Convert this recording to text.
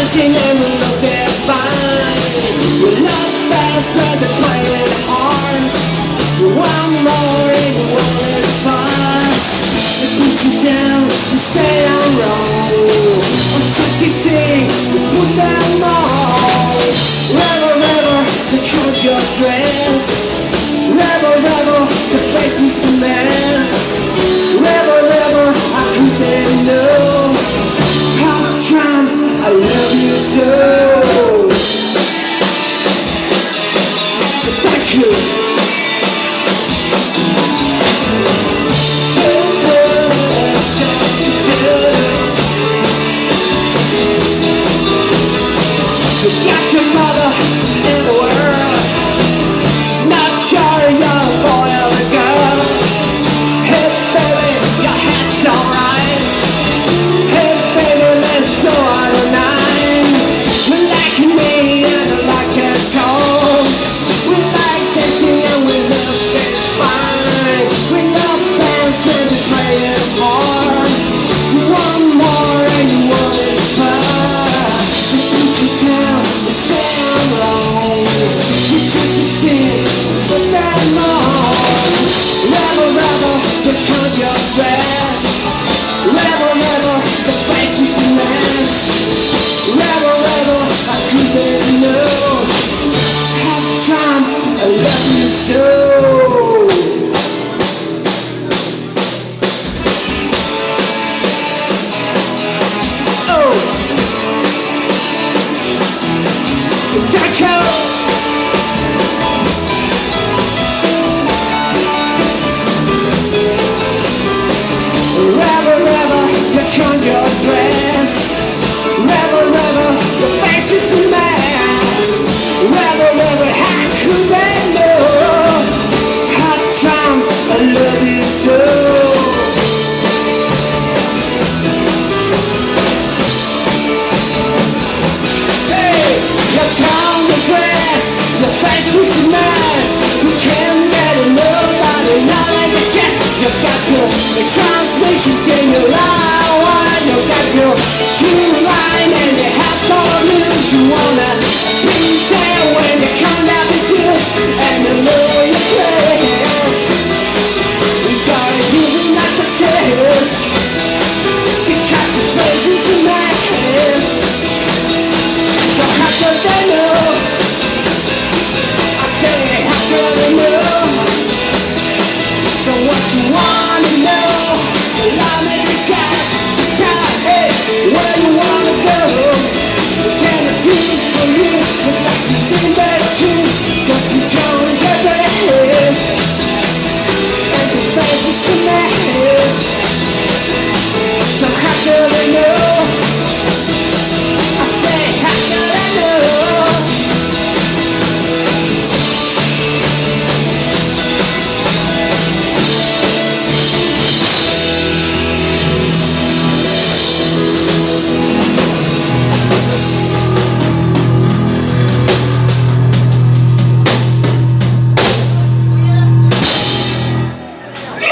dancing and we look that fine. We love fast but they play it hard. You want more and you want it fast. They put you down, you say I'm wrong. Or take this thing, you put them on. Rebel, rebel, control your dress. Rebel, rebel, the face is a mess. Rebel, rebel, I couldn't know how time I love you so. Thank you. Got your mother in the world. She's not sure you're a boy or a girl. Hey baby, your head's alright. Hey baby, let's go out tonight. We like me and I like it all. We like dancing and we love it fine. We love dancing and play it hard. You want more and you want it fast. You put you down, you say I'm wrong. You take the sin, put them on. Rebel, rebel, don't change your dress. Rebel, rebel, the face is a mess. Rebel, rebel, I couldn't know how time I love you so. Rebel, rebel, you change your dress. Rebel, rebel, your face is a mess. Rebel, rebel, how could they know how time I love you so? Hey, you change your dress, your face is a mess. You can't get nobody, not like a chest. You got to the translations in your life. You got to